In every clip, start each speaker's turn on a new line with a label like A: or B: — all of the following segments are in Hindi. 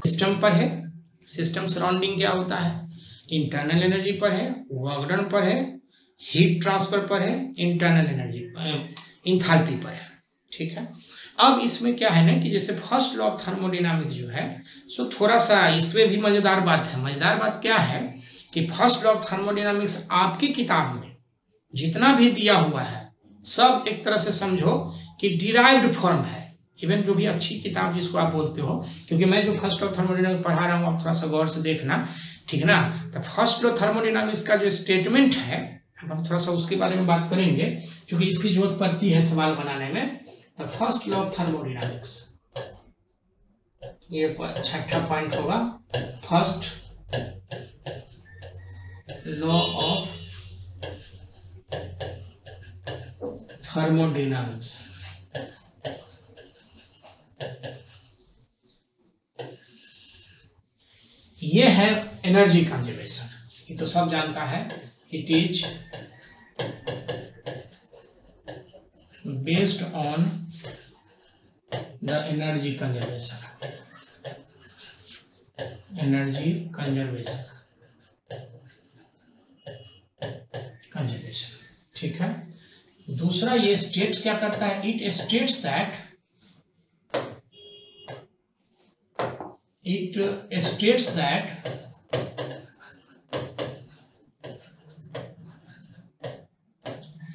A: सिस्टम पर है, सिस्टम सराउंडिंग क्या होता है, इंटरनल एनर्जी पर है, वर्क डन पर है, हीट ट्रांसफर पर है, इंटरनल एनर्जी इंथैल्पी पर है। ठीक है, अब इसमें क्या है ना कि जैसे फर्स्ट लॉ ऑफ थर्मोडायनामिक्स जो है सो थोड़ा सा इसमें भी मजेदार बात है। मजेदार बात क्या है कि फर्स्ट लॉ ऑफ थर्मोडायनामिक्स आपकी किताब में जितना भी दिया हुआ है सब एक तरह से समझो कि डिराइव्ड फॉर्म है। इवन जो भी अच्छी किताब जिसको आप बोलते हो, क्योंकि मैं जो फर्स्ट लॉ ऑफ थर्मोडायनामिक्स पढ़ा रहा हूँ आप थोड़ा सा गौर से देखना, ठीक ना। तो फर्स्ट लॉ थर्मोडायनामिक्स का जो स्टेटमेंट है हम थोड़ा सा उसके बारे में बात करेंगे क्योंकि इसकी जरूरत पड़ती है सवाल बनाने में। तो फर्स्ट लॉ ऑफ थर्मोडायनामिक्स, ये छठा पॉइंट होगा, फर्स्ट लॉ ऑफ थर्मोडायनामिक्स। ये है एनर्जी कंजर्वेशन, ये तो सब जानता है। It is based on the energy conservation, energy conservation, conservation. ठीक है, दूसरा ये स्टेट्स क्या करता है, it states that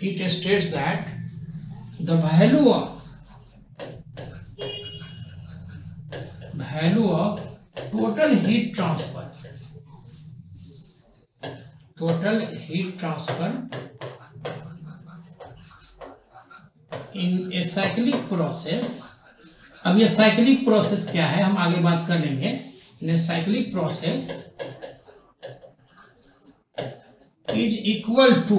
A: it states that the value of total heat transfer in a cyclic process। अब ये साइक्लिक प्रोसेस क्या है हम आगे बात कर लेंगे। In cyclic process is equal to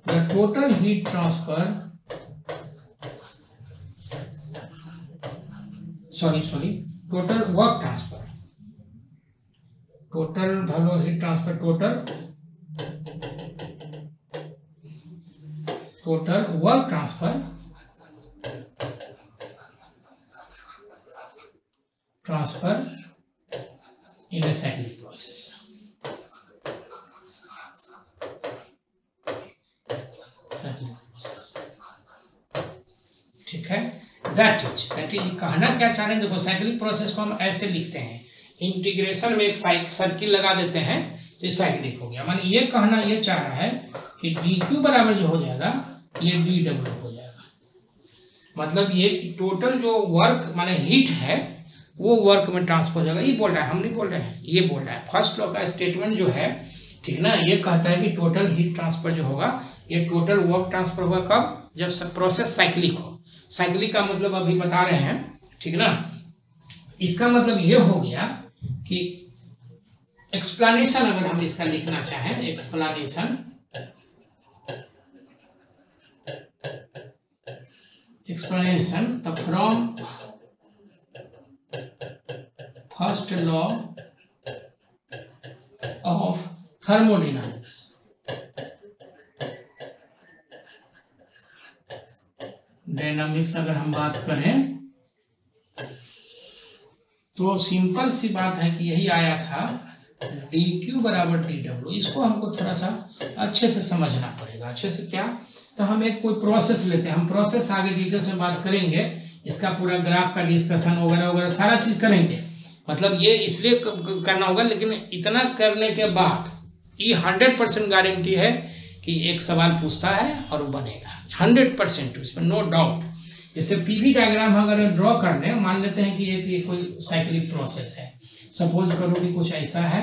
A: the total heat transfer, total work transfer, total value heat transfer, total work transfer in a cyclic process. ठीक है, दैट इज कहना क्या चाह रहे हैं, देखो साइक्लिक प्रोसेस को हम ऐसे लिखते हैं, इंटीग्रेशन में एक सर्किल लगा देते हैं तो साइक्लिक हो गया। माने ये कहना ये चाह रहा है कि dq बराबर जो हो जाएगा ये dw हो जाएगा। मतलब ये कि टोटल जो वर्क माने हीट है वो वर्क में ट्रांसफर हो जाएगा। ये बोल रहा है, हम नहीं बोल रहे हैं, ये बोल रहा है। फर्स्ट लॉ का स्टेटमेंट जो है, ठीक ना, ये कहता है कि टोटल हीट ट्रांसफर जो होगा ये टोटल वर्क ट्रांसफर होगा कब, जब सब प्रोसेस साइक्लिक हो। साइक्लिक का मतलब अभी बता रहे हैं, ठीक ना। इसका मतलब ये हो गया कि एक्सप्लेनेशन अगर हम इसका लिखना चाहें, एक्सप्लेनेशन तो from first law of thermodynamics, dynamics अगर हम बात करें तो सिंपल सी बात है कि यही आया था dq बराबर dw। इसको हमको थोड़ा सा अच्छे से समझना पड़ेगा। अच्छे से क्या, तो हम एक कोई प्रोसेस लेते हैं, हम प्रोसेस आगे डिटेल्स में बात करेंगे, इसका पूरा ग्राफ का डिस्कशन वगैरह वगैरह सारा चीज करेंगे। मतलब ये इसलिए करना होगा, लेकिन इतना करने के बाद ये 100% गारंटी है कि एक सवाल पूछता है और वो बनेगा 100%, इसमें नो डाउट। जैसे पीवी डायग्राम अगर ड्रॉ कर लें, मान लेते हैं कि ये कोई साइक्लिक प्रोसेस है, सपोज करो कि कुछ ऐसा है।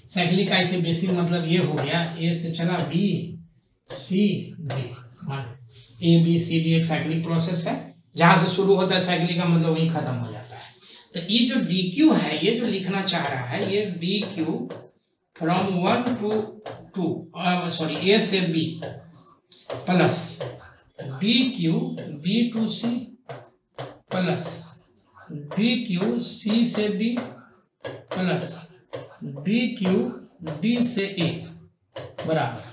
A: साइक्लिक का ऐसे बेसिक मतलब ये हो गया, ए से चला बी सी डी, मान ए बी सी डी एक साइक्लिक प्रोसेस है। जहां से शुरू होता है साइक्लिक का मतलब वहीं खत्म हो जाता है। तो ये जो डी क्यू है, ये जो लिखना चाह रहा है, ये D Q from 1 to 2 A से B plus D Q B to C plus D Q C से D plus D Q D से ए बराबर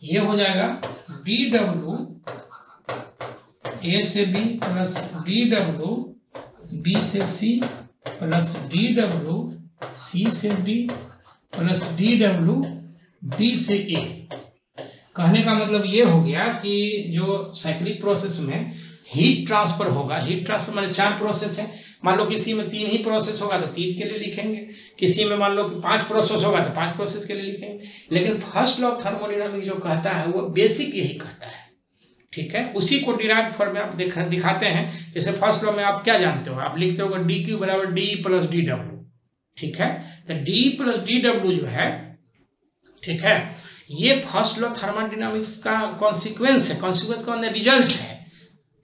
A: ये हो जाएगा डी डब्ल्यू ए से B plus D W B से C plus D W C से D plus D W D से ए। कहने का मतलब ये हो गया कि जो साइक्लिक प्रोसेस में हीट ट्रांसफर होगा, हीट ट्रांसफर माने 4 प्रोसेस है, मान लो किसी में 3 ही प्रोसेस होगा तो 3 के लिए लिखेंगे, किसी में मान लो कि 5 प्रोसेस होगा तो 5 प्रोसेस के लिए लिखेंगे। लेकिन फर्स्ट लॉ ऑफ थर्मोडायनामिक्स जो कहता है वो बेसिक यही कहता है, ठीक है। उसी को डिराइव्ड फॉर्म में आप दिखाते हैं। जैसे फर्स्ट लॉ में आप क्या जानते हो, आप लिखते हो डी क्यू बराबर डी प्लस डी डब्ल्यू, ठीक है। तो डी प्लस डी डब्ल्यू जो है, ठीक है, ये फर्स्ट लॉ थर्मोडायनामिक्स का कॉन्सिक्वेंस है, कॉन्सिक्वेंस का रिजल्ट है।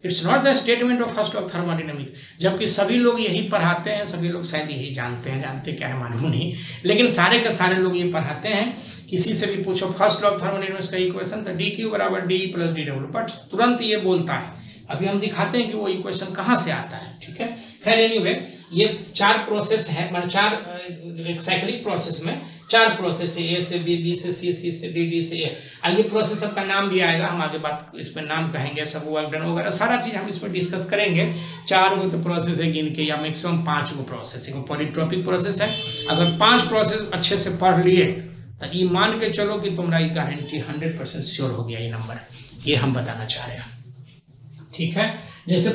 A: It's not the statement of first law of thermodynamics. जबकि सभी लोग यही पढ़ाते हैं, सभी लोग शायद यही जानते हैं, जानते क्या है मालूम नहीं, लेकिन सारे के सारे लोग ये पढ़ाते हैं। किसी से भी पूछो फर्स्ट लॉ ऑफ थर्मोडायनामिक्स का इक्वेशन तो डी क्यू बराबर D plus D W, but तुरंत ये बोलता है। अभी हम दिखाते हैं कि वो इक्वेशन कहाँ से आता है, ठीक है। खैर एनीवे, ये 4 प्रोसेस है, मतलब 4 एक साइक्लिक प्रोसेस में 4 प्रोसेस है, ए से बी, बी से सी, सी से डी, डी से ए। आइए प्रोसेस सबका नाम भी आएगा, हम आगे बात इस पर नाम कहेंगे, सब वर्क डन वगैरह सारा चीज हम इस पर डिस्कस करेंगे। 4 गो तो प्रोसेस है गिन के, या मैक्सिमम 5 गो प्रोसेस है, पॉलीट्रोपिक प्रोसेस है। अगर 5 प्रोसेस अच्छे से पढ़ लिए तो ये मान के चलो कि तुम्हारा गारंटी 100% श्योर हो गया ये नंबर, ये हम बताना चाह रहे हैं, ठीक है। जैसे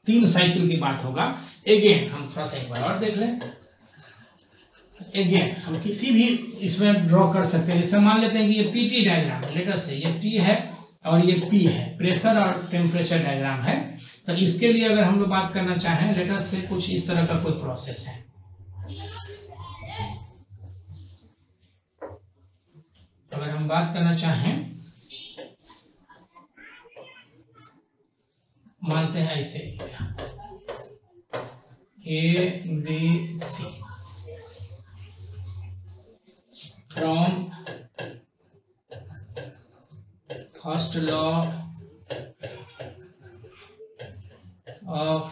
A: 3 साइकिल की बात होगा, अगेन हम थोड़ा सा एक बार और देख लें। अगेन हम किसी भी इसमें ड्रॉ कर सकते हैं। जैसे मान लेते हैं कि ये पीटी डायग्राम है, लेटर से ये टी है और ये पी है, प्रेशर और टेम्परेचर डायग्राम है। तो इसके लिए अगर हम लोग बात करना चाहें, लेटर से कुछ इस तरह का कोई प्रोसेस है, अगर हम बात करना चाहें, मानते हैं ऐसे A B C from first law of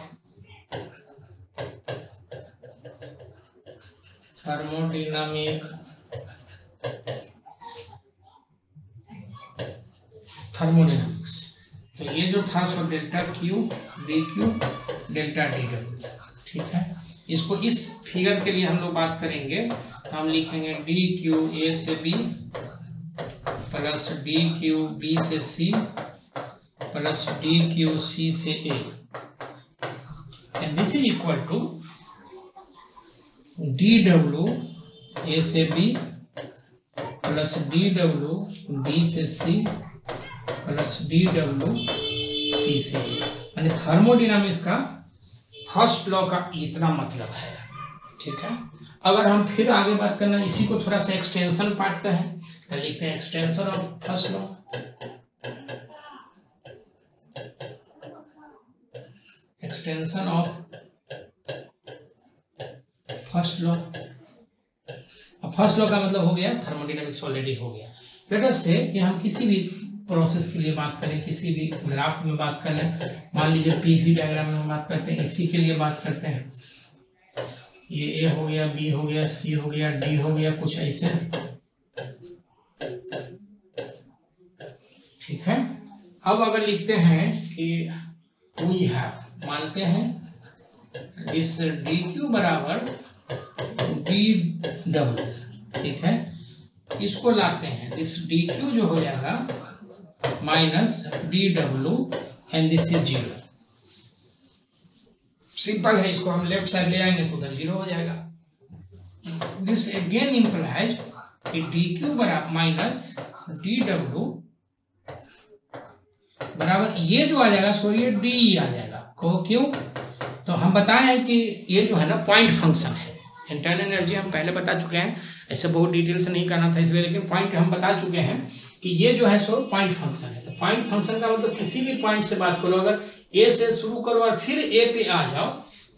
A: thermodynamics. तो ये जो था so delta Q D Q delta D W, ठीक है। इसको इस फिगर के लिए हम लोग बात करेंगे तो हम लिखेंगे डी क्यू ए से B plus D Q B से C plus D Q C से A, and this is equal to D W A से B plus D W B से C plus D W C से ए। यानी थर्मोडायनामिक्स का फर्स्ट लॉ का इतना मतलब है, ठीक है। अगर हम फिर आगे बात करना, इसी को थोड़ा सा एक्सटेंशन पार्ट का है तो लिखते हैं extension of first law. Extension of first law. अब फर्स्ट लॉ का मतलब हो गया थर्मोडायनामिक्स ऑलरेडी हो गया। लेट अस से कि हम किसी भी प्रोसेस के लिए बात करें, किसी भी ग्राफ में बात करें, मान लीजिए पीवी डायग्राम में बात करते हैं, इसी के लिए बात करते हैं। ये ए हो गया, बी हो गया, सी हो गया, डी हो गया, कुछ ऐसे, ठीक है। अब अगर लिखते हैं कि वी हैव, मानते हैं इस डी क्यू बराबर डी डब्ल्यू, ठीक है। इसको लाते हैं, इस डी क्यू जो हो जाएगा minus D W and this is 0। Simple है, इसको हम लेफ्ट साइड ले आएंगे तो उधर 0 हो जाएगा। दिस अगेन इंप्लाइज कि डी क्यू बराबर माइनस डी डब्ल्यू बराबर ये जो आ जाएगा सो ये डी आ जाएगा। कहो क्यों? तो हम बताएं कि ये जो है ना पॉइंट फंक्शन है। इंटरनल एनर्जी हम पहले बता चुके हैं, ऐसे बहुत डिटेल से नहीं करना था इसलिए, लेकिन पॉइंट हम बता चुके हैं कि ये जो है सो पॉइंट फंक्शन है। तो पॉइंट फंक्शन का मतलब किसी भी पॉइंट से बात करो, अगर ए से शुरू करो और फिर ए पे आ जाओ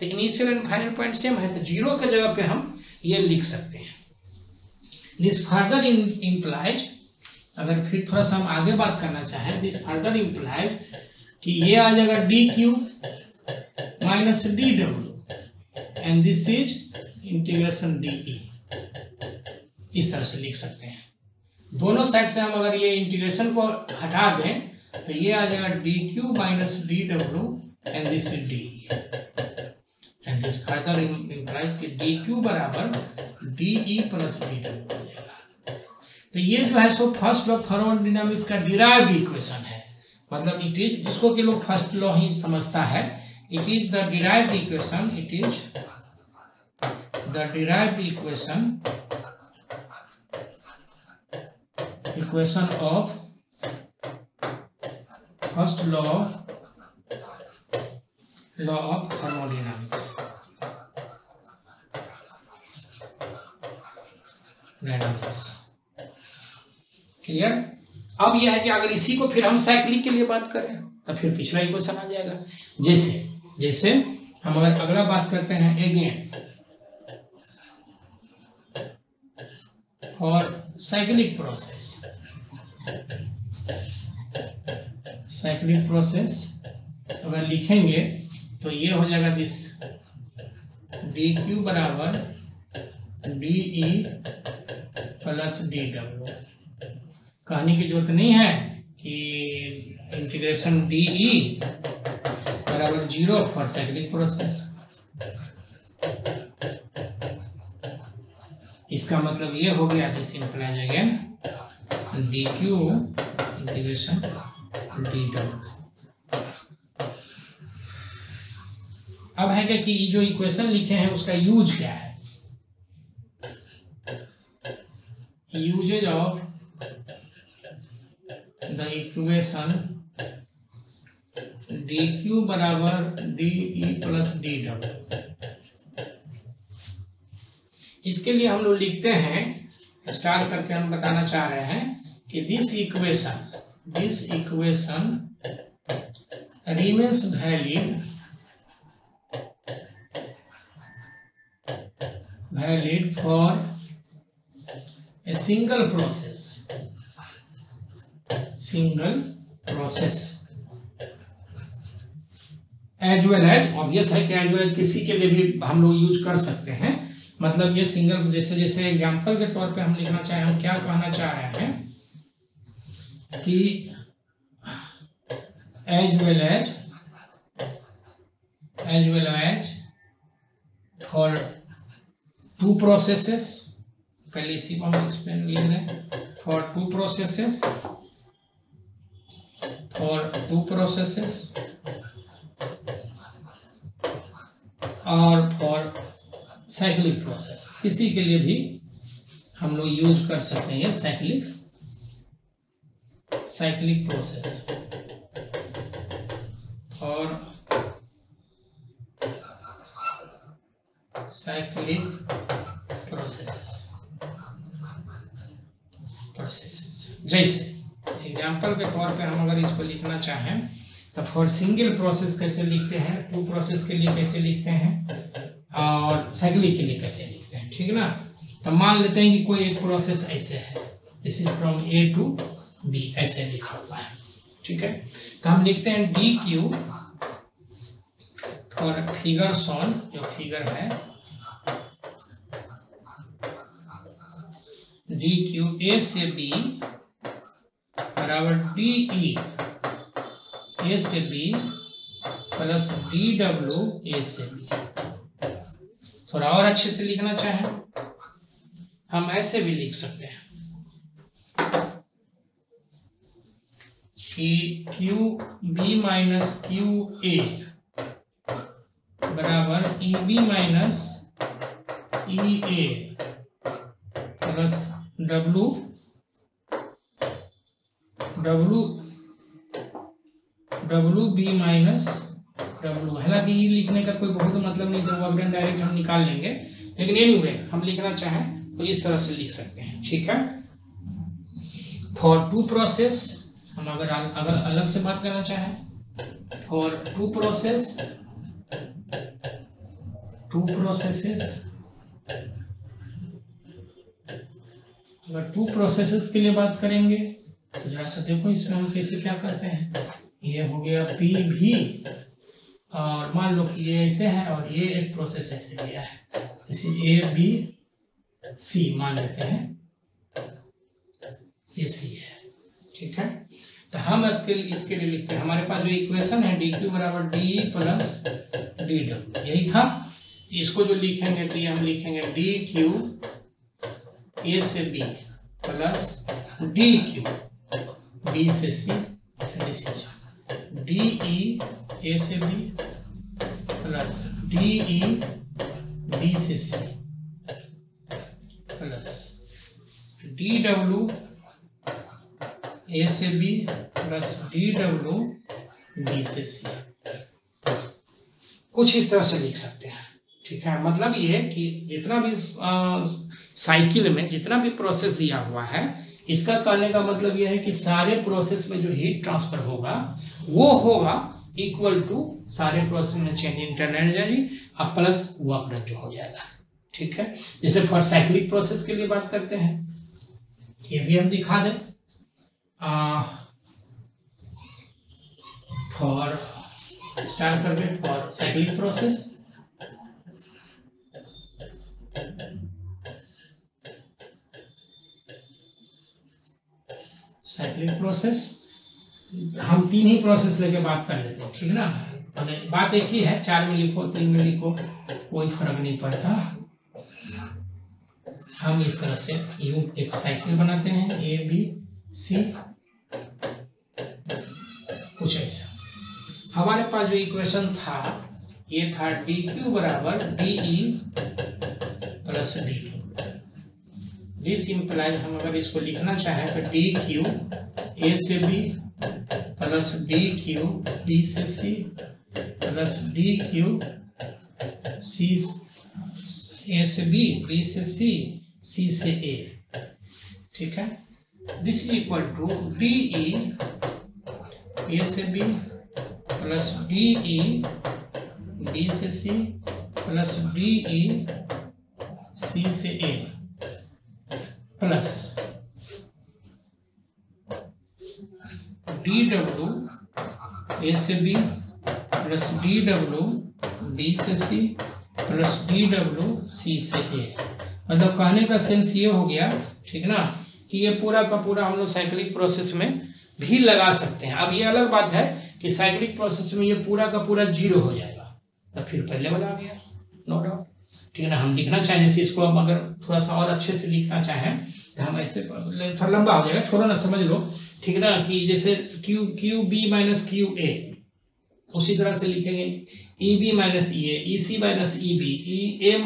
A: तो initial and final point same है, तो 0 के जगह पे हम ये लिख सकते हैं। दिस फर्दर इंप्लाइज, अगर फिर थोड़ा सा हम आगे बात करना चाहें, दिस फर्दर इंप्लाइज कि ये आ जाएगा D Q minus D W and this is integration D, इस तरह से लिख सकते हैं। दोनों साइड से हम अगर ये इंटीग्रेशन को हटा दें तो ये आ जाएगा D Q minus D W and this is D, and this further implies कि डी क्यू बराबर D E plus D W हो जाएगा। तो ये जो है so first law of thermodynamics का डिराइव्ड इक्वेशन है, मतलब इट इज, जिसको कि लोग फर्स्ट लॉ ही समझता है, it is the derived equation, it is the derived equation of first law of thermodynamics. Clear? अब यह है कि अगर इसी को फिर हम साइक्लिक के लिए बात करें तो फिर पिछला इक्वेशन आ जाएगा। जैसे हम अगर अगला बात करते हैं अगेन और साइक्लिक प्रोसेस अगर लिखेंगे तो ये हो जाएगा दिस डी क्यू बराबर D E plus D W. कहने की जरूरत नहीं है कि इंटीग्रेशन डी ई बराबर 0 फॉर साइक्लिक प्रोसेस। इसका मतलब ये हो गया, this implies again D Q integration D W. अब है कि जो इक्वेशन लिखे हैं उसका यूज क्या है? Uses of the equation D Q बराबर D E plus D W. इसके लिए हम लोग लिखते हैं, स्टार्ट करके हम बताना चाह रहे हैं कि this equation remains valid for a single process as well as, obvious है कि as well as किसी के लिए भी हम लोग यूज कर सकते हैं। मतलब ये सिंगल, जैसे एग्जांपल के तौर पे हम लिखना चाहें, हम क्या कहना चाह रहे हैं कि as well as for two processes, पहले इसी को हम एक्सप्लेन लिख रहे हैं, for two processes और for साइक्लिक प्रोसेस, किसी के लिए भी हम लोग यूज कर सकते हैं ये साइक्लिक प्रोसेस और साइक्लिक प्रोसेसेस। जैसे एग्जांपल के तौर पे हम अगर इसको लिखना चाहें तो फॉर सिंगल प्रोसेस कैसे लिखते हैं, टू प्रोसेस के लिए कैसे लिखते हैं और साइक्लिक के लिए कैसे लिखते हैं, ठीक है ना। तो मान लेते हैं कि कोई एक प्रोसेस ऐसे है, this is from A to B, ऐसे लिखा हुआ है, ठीक है। तो हम लिखते हैं डी क्यू और फिगर शॉन, जो फिगर है डी क्यू ए से बी बराबर डी ई ए से B plus D W A से बी। थोड़ा और अच्छे से लिखना चाहें हम ऐसे भी लिख सकते हैं कि Q B minus Q A बराबर E B minus E A plus W B minus W. हालांकि ये लिखने का कोई बहुत मतलब नहीं, जब वर्ड डायरेक्ट हम निकाल लेंगे, लेकिन एनीवे हम लिखना चाहें तो इस तरह से लिख सकते हैं, ठीक है। फॉर टू प्रोसेस, हम अगर अलग से बात करना चाहें, फॉर टू प्रोसेसेस अगर टू प्रोसेसेस के लिए बात करेंगे तो जरा सा देखो इसमें हम कैसे क्या करते हैं। ये हो गया पी भी, और मान लो कि ये ऐसे है और ये एक प्रोसेस ऐसे लिया है, this is A B C मान लेते हैं, ये सी है, ठीक है। तो हम इसके लिए लिखते हैं, हमारे पास जो इक्वेशन है डी क्यू बराबर डी प्लस डी डब्ल्यू, यही था। इसको जो लिखेंगे तो ये हम लिखेंगे डी क्यू ए से B plus D Q B से C, this is D E A से B plus D E B से C plus D W A से B plus D W B से सी, कुछ इस तरह से लिख सकते हैं, ठीक है। मतलब ये कि जितना भी साइकिल में जितना भी प्रोसेस दिया हुआ है, इसका कहने का मतलब यह है कि सारे प्रोसेस में जो हीट ट्रांसफर होगा वो होगा इक्वल टू सारे प्रोसेस में चेंज इंटरनल एनर्जी और प्लस वर्क डन जो हो जाएगा, ठीक है। जैसे फॉर साइक्लिक प्रोसेस के लिए बात करते हैं, ये भी हम दिखा दें। फॉर स्टार्ट करते हैं for cyclic process, cyclic process हम तीन ही प्रोसेस लेके बात कर लेते हैं, ठीक ना। बात एक ही है, 4 में लिखो 3 में लिखो कोई फर्क नहीं पड़ता। हम इस तरह से यूं एक साइकिल बनाते हैं ए बी सी, कुछ ऐसा। हमारे पास जो इक्वेशन था ये था डी क्यू बराबर D E plus D two. This implies, हम अगर इसको लिखना चाहें तो डी क्यू ए से B plus D Q B से C plus D Q C A से बी, बी से सी, सी से ए, ठीक है। This is equal to D E A से B plus D E B से C plus D E C से A plus D W A से B plus D W B से C plus D W C से ए। मतलब कहने का सेंस ये हो गया, ठीक ना, कि ये पूरा का पूरा हम लोग साइक्लिक प्रोसेस में भी लगा सकते हैं। अब ये अलग बात है कि साइक्लिक प्रोसेस में ये पूरा का पूरा 0 हो जाएगा, तो फिर पहले वाला आ गया, नो डाउट, ठीक है ना। हम लिखना चाहें जैसे इसको, हम अगर थोड़ा सा और अच्छे से लिखना चाहें तो हम ऐसे, थोड़ा लंबा हो जाएगा, छोड़ो ना, समझ लो, ठीक है ना, कि जैसे Q B minus Q A, उसी तरह से लिखेंगे E B minus E A, E C minus E B, E A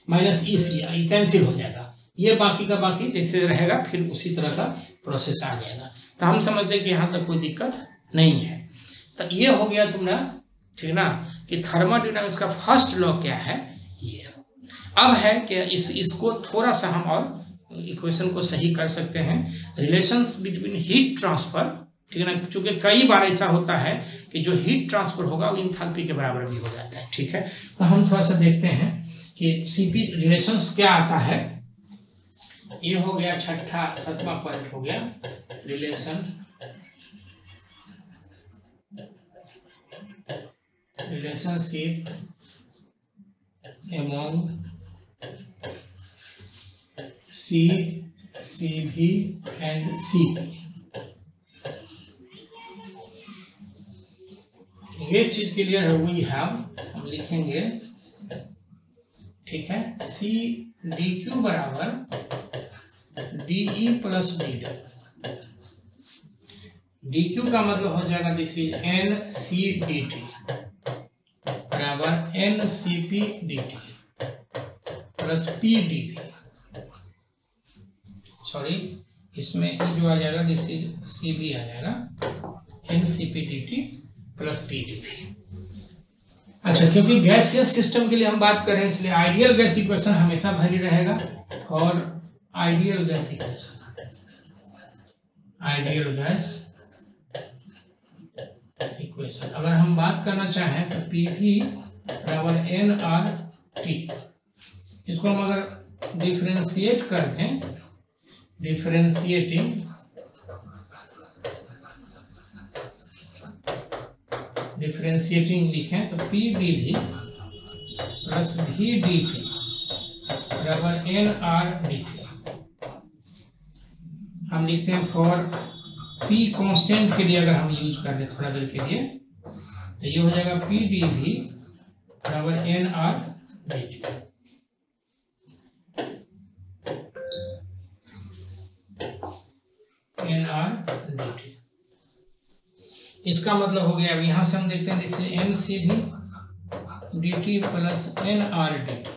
A: minus E C, cancel हो जाएगा, ये बाकी का बाकी जैसे रहेगा, फिर उसी तरह का प्रोसेस आ जाएगा। तो हम समझते हैं कि यहाँ तक कोई दिक्कत नहीं है। तो ये हो गया तुम्हारा, ठीक ना, कि थर्मोडायनामिक्स का फर्स्ट लॉ क्या है ये। अब है कि इसको थोड़ा सा हम और इक्वेशन को सही कर सकते हैं, रिलेशंस बिटवीन हीट ट्रांसफर, ठीक है ना, चूंकि कई बार ऐसा होता है कि जो हीट ट्रांसफर होगा वो इंथैल्पी के बराबर भी हो जाता है, ठीक है। तो हम थोड़ा सा देखते हैं कि सीपी रिलेशंस क्या आता है। ये हो गया छठा 7वां पॉइंट हो गया, relationship among C, CV and CP। ये चीज क्लियर है, वी हैव, हम लिखेंगे, ठीक है, सी डी क्यू बराबर D E plus D W. D Q का मतलब हो जाएगा this is N C D T बराबर N C P D T plus P D V, sorry इसमें जो आ जाएगा दिस इज सी बी आ जाएगा, N C P D T plus P D V. अच्छा, क्योंकि गैसियस सिस्टम के लिए हम बात कर रहे हैं इसलिए आइडियल गैस इक्वेशन हमेशा वैलिड रहेगा। और ideal gas equation, ideal gas equation अगर हम बात करना चाहें तो पी वी बराबर एन आर टी, इसको हम अगर डिफरेंशिएट कर दें, डिफरेंशिएटिंग लिखें तो P D V plus V D T बराबर एन आर डी। हम लिखते हैं फॉर पी कांस्टेंट के लिए अगर हम यूज कर दें थोड़ा देर के लिए तो ये हो जाएगा पी डी भी बराबर N R D T. N R D T इसका मतलब हो गया। अब यहां से हम देखते हैं दिस इज एन सी भी D T plus N R D T.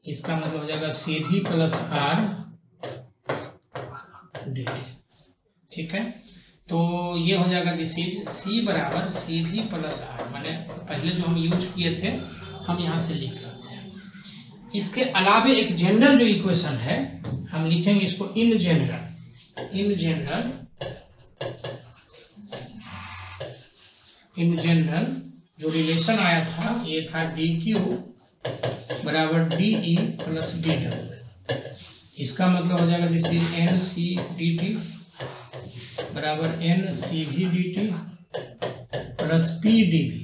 A: इसका मतलब हो जाएगा सी भी प्लस आर डी टी। ठीक है, तो ये हो जाएगा दिस इज सी बराबर सी भी प्लस आर, माने पहले जो हम यूज किए थे हम यहां से लिख सकते हैं। इसके अलावे एक जनरल जो इक्वेशन है हम लिखेंगे इसको इन जनरल। इन जनरल जो रिलेशन आया था ये था डी क्यू बराबर D E plus D W. इसका मतलब हो जाएगा this is N C D T बराबर एन सी भी D T plus P D V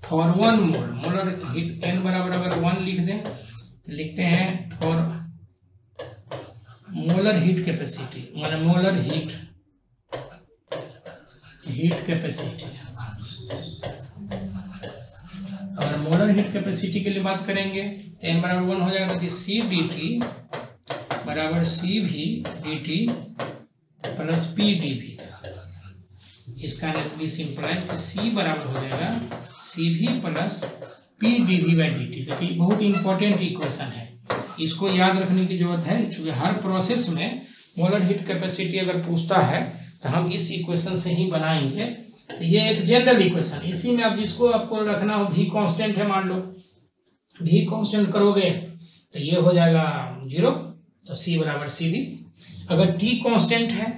A: for 1 mole. Molar heat N बराबर अगर 1 लिख दें तो लिखते हैं फॉर मोलर हीट कैपेसिटी, माने मोलर हीट कैपेसिटी। अगर मोलर हीट कैपेसिटी के लिए बात करेंगे तो एन बराबर 1 हो जाएगा तो सी डी टी बराबर सी भी D T plus P D भी। इसका सिंपलाइज सी बराबर हो जाएगा सी भी प्लस पी डी भी बाई डी टी। देखिए बहुत इंपॉर्टेंट इक्वेशन है, इसको याद रखने की जरूरत है क्योंकि हर प्रोसेस में मोलर हीट कैपेसिटी अगर पूछता है तो हम इस इक्वेशन से ही बनाएंगे। तो ये एक जनरल इक्वेशन, इसी में अब जिसको आपको रखना हो भी कांस्टेंट है, मान लो भी कांस्टेंट करोगे तो ये हो जाएगा 0, तो सी बराबर सी भी। अगर टी कांस्टेंट है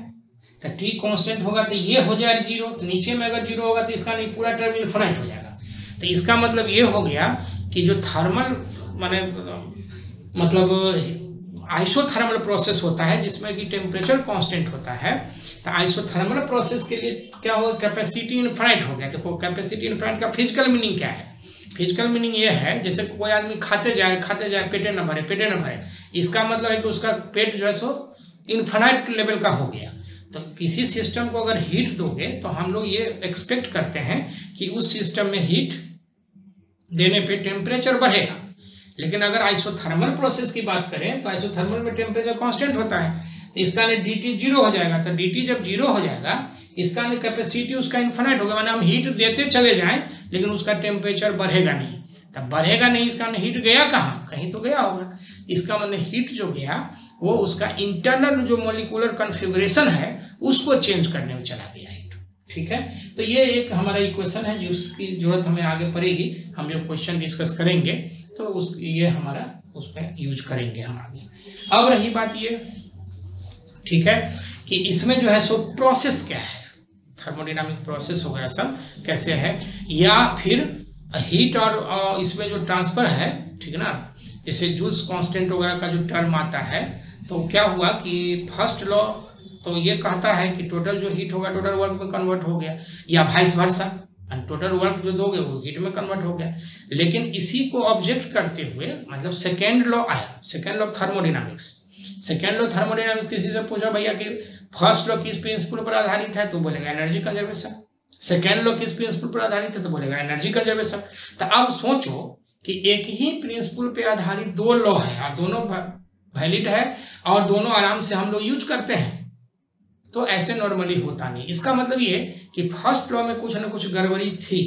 A: तो टी कांस्टेंट होगा तो ये हो जाएगा 0, तो नीचे में अगर 0 होगा तो इसका नहीं पूरा टर्म इनफिनिट हो जाएगा। तो इसका मतलब ये हो गया कि जो थर्मल माने मतलब आइसोथर्मल प्रोसेस होता है जिसमें कि टेम्परेचर कांस्टेंट होता है, तो आइसोथर्मल प्रोसेस के लिए क्या हो कैपेसिटी इनफिनिट हो गया। देखो कैपेसिटी इनफिनिट का फिजिकल मीनिंग क्या है? फिजिकल मीनिंग ये है जैसे कोई आदमी खाते जाए पेटे न भरे, इसका मतलब है कि उसका पेट जो है सो इनफिनिट लेवल का हो गया। तो किसी सिस्टम को अगर हीट दोगे तो हम लोग ये एक्सपेक्ट करते हैं कि उस सिस्टम में हीट देने पे टेम्परेचर बढ़ेगा। लेकिन अगर आइसोथर्मल प्रोसेस की बात करें तो आइसोथर्मल में टेम्परेचर कांस्टेंट होता है, तो इसका डी टी 0 हो जाएगा। तो डी टी जब 0 हो जाएगा इसका कैपेसिटी उसका इनफिनिट होगा, माने हम हीट देते चले जाएं लेकिन उसका टेम्परेचर बढ़ेगा नहीं। तब बढ़ेगा नहीं इसका हीट गया कहाँ, कहीं तो गया होगा। इसका मतलब हीट जो गया वो उसका इंटरनल जो मोलिकुलर कॉन्फ़िगरेशन है उसको चेंज करने में चला गया हीट। ठीक है, तो ये एक हमारा इक्वेशन है जिसकी जरूरत हमें आगे पड़ेगी, हम जब क्वेश्चन डिस्कस करेंगे तो उस ये हमारा उसमें यूज करेंगे हम आगे। अब रही बात ये, ठीक है, कि इसमें जो है सो प्रोसेस क्या है, थर्मोडायनामिक प्रोसेस वगैरह सब कैसे है, या फिर हीट और इसमें जो ट्रांसफर है, ठीक ना, जैसे जूल्स कांस्टेंट वगैरह का जो टर्म आता है, तो क्या हुआ कि फर्स्ट लॉ तो ये कहता है कि टोटल जो हीट होगा टोटल वर्क में कन्वर्ट हो गया, या वाइस वर्सा, टोटल वर्क जो दोगे वो हीट में कन्वर्ट हो गया। लेकिन इसी को ऑब्जेक्ट करते हुए मतलब सेकेंड लॉ आया, second law thermodynamics. Second law thermodynamics किसी से पूछा भैया कि फर्स्ट लॉ किस प्रिंसिपल पर आधारित है, तो बोलेगा एनर्जी कंजर्वेशन। सेकेंड लॉ किस प्रिंसिपल पर आधारित है, तो बोलेगा एनर्जी कंजर्वेशन। तो अब सोचो कि एक ही प्रिंसिपल पे आधारित 2 लॉ है और दोनों वैलिड है और दोनों आराम से हम लोग यूज करते हैं, तो ऐसे नॉर्मली होता नहीं। इसका मतलब ये कि फर्स्ट लॉ में कुछ ना कुछ गड़बड़ी थी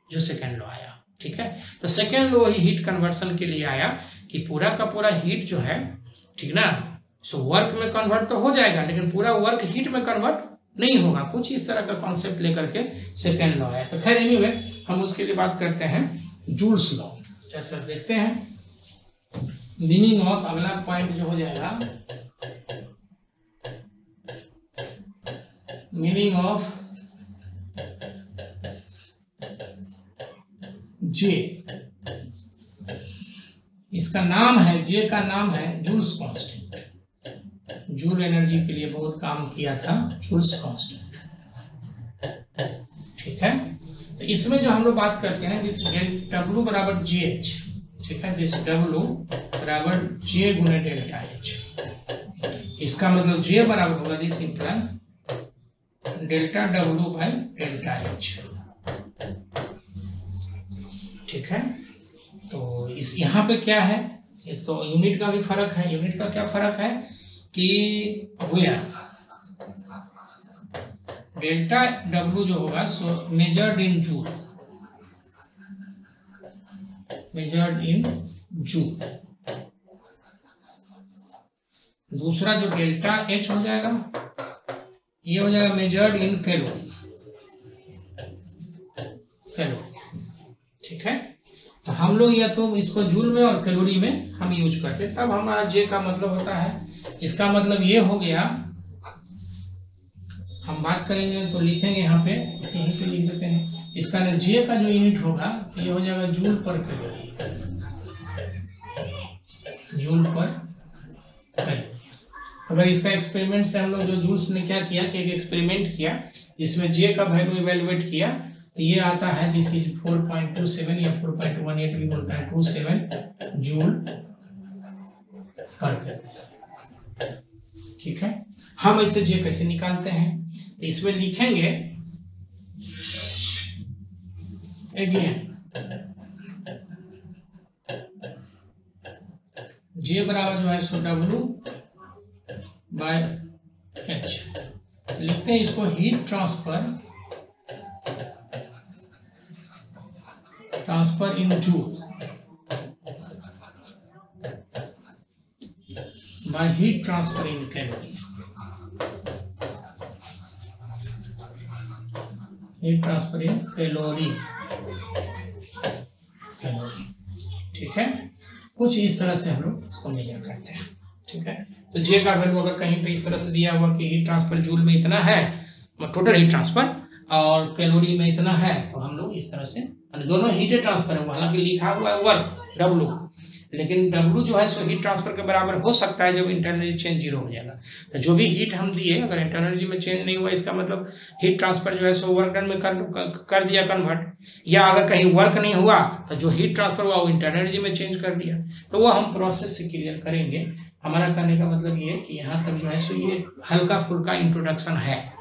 A: जो सेकेंड लॉ आया। ठीक है, तो सेकेंड लॉ ही हीट कन्वर्सन के लिए आया कि पूरा का पूरा हीट जो है, ठीक ना, सो वर्क में कन्वर्ट तो हो जाएगा लेकिन पूरा वर्क हीट में कन्वर्ट नहीं होगा। कुछ इस तरह का कॉन्सेप्ट लेकर के सेकेंड लॉ आया। तो खैर एनीवे हम उसके लिए बात करते हैं जूल्स लॉ। जैसा देखते हैं मीनिंग ऑफ, अगला पॉइंट जो हो जाएगा मीनिंग ऑफ जे। इसका नाम है, जे का नाम है जूल्स कांस्टेंट। जूल एनर्जी के लिए बहुत काम किया था जूल्स कांस्टेंट। ठीक है, तो इसमें जो हम लोग बात करते हैं जिस डेल्टा W बराबर GH, ठीक है, दिस W बराबर J गुने डेल्टा H। इसका मतलब J बराबर होगा this imply delta W by delta H। ठीक है, तो इस यहाँ पे क्या है, एक तो यूनिट का भी फर्क है। यूनिट का क्या फर्क है कि वेयर डेल्टा W जो होगा so measured in joule, measured in joule. दूसरा जो डेल्टा H हो जाएगा ये हो जाएगा मेजर्ड इन कैलोरी, कैलोरी। ठीक है, तो हम लोग या तो इसको जूल में और कैलोरी में हम यूज करते, तब हमारा J का मतलब होता है। इसका मतलब ये हो गया, हम बात करेंगे तो लिखेंगे यहाँ पे, इसे यहीं पे लिख देते हैं। इसका J का जो यूनिट होगा तो ये हो जाएगा जूल पर कैलोरी, जूल पर कैलोरी। अगर इसका एक्सपेरिमेंट से हम लोग जो जूल्स ने क्या किया कि एक एक्सपेरिमेंट किया जिसमें J का वैल्यू इवेलुएट किया, तो ये आता है दिस इज 4.27 या 4.18 भी बोलता है, 27 जूल पर कैलोरी। ठीक है, हम इसे J कैसे निकालते हैं, तो इसमें लिखेंगे अगेन J बराबर जो है सो W बाय H। लिखते हैं इसको heat transfer in joule by heat transfer in calorie, heat transfer in calorie, calorie. ठीक है, कुछ इस तरह से हम लोग इसको मेजर करते हैं। ठीक है, तो J का वैल्यू अगर कहीं पे इस तरह से दिया हुआ कि हीट ट्रांसफर जूल में इतना है, टोटल हीट ट्रांसफर, और कैलोरी में इतना है, तो हम लोग इस तरह से, दोनों हीट ट्रांसफर है, हालांकि लिखा हुआ है वर्क W, लेकिन W जो है सो हीट ट्रांसफर के बराबर हो सकता है जब इंटरनल एनर्जी चेंज 0 हो जाएगा। तो जो भी हीट हम दिए अगर इंटरनल एनर्जी में चेंज नहीं हुआ, इसका मतलब हीट ट्रांसफर जो है सो वर्क डन में कर दिया कन्वर्ट, या अगर कहीं वर्क नहीं हुआ तो जो हीट ट्रांसफर हुआ वो इंटरनल एनर्जी में चेंज कर दिया। तो वो हम प्रोसेस से क्लियर करेंगे। हमारा करने का मतलब ये कि यहाँ तक जो है सो ये हल्का फुल्का इंट्रोडक्शन है।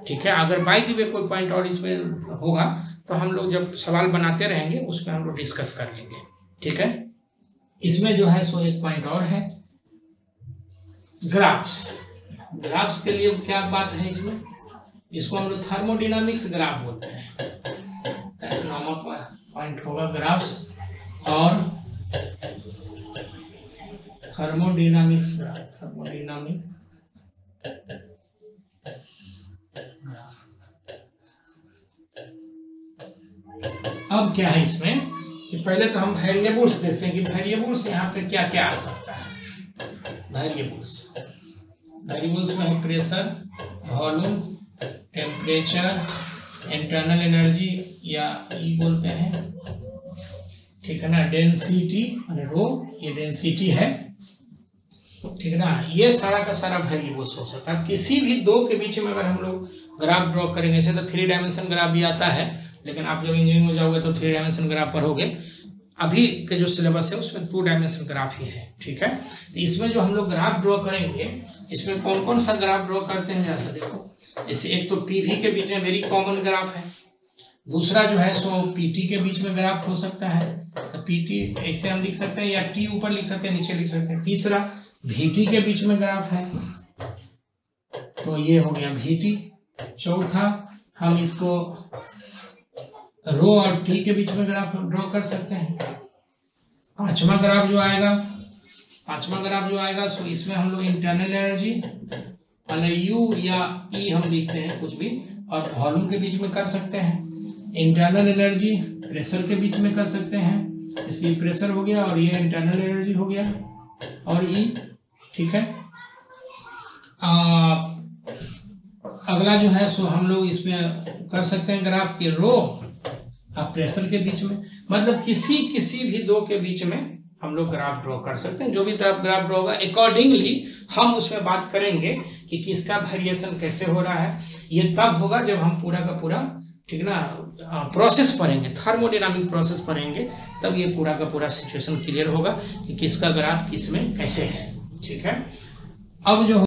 A: ठीक है, अगर बाय द वे कोई पॉइंट और इसमें होगा तो हम लोग जब सवाल बनाते रहेंगे उसमें हम लोग डिस्कस कर लेंगे। ठीक है, इसमें जो है सो एक पॉइंट और है, ग्राफ्स। ग्राफ्स के लिए क्या बात है इसमें, इसको हम लोग थर्मोडायनामिक्स ग्राफ बोलते हैं। पॉइंट होगा ग्राफ्स और थर्मोडायनामिक्स ग्राफ, थर्मोडायनामिक। अब क्या है इसमें कि पहले तो हम वेरिएबल्स देखते हैं कि वेरिएबल्स यहाँ पे क्या क्या आ सकता है। वेरिएबल्स में है pressure, volume, temperature, internal energy या ई बोलते हैं, ठीक है ना, डेंसिटी रो, ये डेंसिटी है, ठीक है ना। ये सारा का सारा वेरिएबल्स हो सकता है। किसी भी दो के बीच में अगर हम लोग ग्राफ ड्रॉ करेंगे, ऐसे तो 3 डायमेंशन ग्राफ भी आता है, लेकिन आप जब इंजीनियरिंग में जाओगे तो 3 डायमेंशन ग्राफ पढ़ोगे। अभी के जो सिलेबस है उसमें 2 डायमेंशन ग्राफ ही है। ठीक है, तो इसमें जो हम लोग ग्राफ ड्रॉ करेंगे, इसमें कौन कौन सा ग्राफ ड्रॉ करते हैं, जैसा देखो, जैसे एक तो पीवी के बीच में वेरी कॉमन ग्राफ है, दूसरा जो है सो पीटी के बीच में ग्राफ हो सकता है, तो पीटी ऐसे हम लिख सकते हैं, या टी ऊपर लिख सकते हैं, नीचे लिख सकते हैं। तीसरा वीटी के बीच में ग्राफ है, तो ये हो गया वीटी। चौथा हम इसको रो और टी के बीच में ग्राफ ड्रॉ कर सकते हैं। पांचवा ग्राफ जो आएगा सो इसमें हम लोग इंटरनल एनर्जी यू या ई हम लिखते हैं कुछ भी, और वॉल्यूम के बीच में कर सकते हैं। इंटरनल एनर्जी प्रेशर के बीच में कर सकते हैं, इसलिए प्रेशर हो गया और ये इंटरनल एनर्जी हो गया, और ई। ठीक है, अगला जो है सो हम लोग इसमें कर सकते हैं ग्राफ के रो और प्रेशर के बीच में, मतलब किसी भी दो के बीच में हम लोग ग्राफ ड्रॉ कर सकते हैं। जो भी ग्राफ ड्रॉ होगा अकॉर्डिंगली हम उसमें बात करेंगे कि किसका वेरिएशन कैसे हो रहा है। ये तब होगा जब हम पूरा का पूरा ठीक ना, प्रोसेस पढ़ेंगे, थर्मोडायनामिक प्रोसेस पढ़ेंगे, तब ये पूरा का पूरा सिचुएशन क्लियर होगा कि किसका ग्राफ किस में कैसे है। ठीक है, अब जो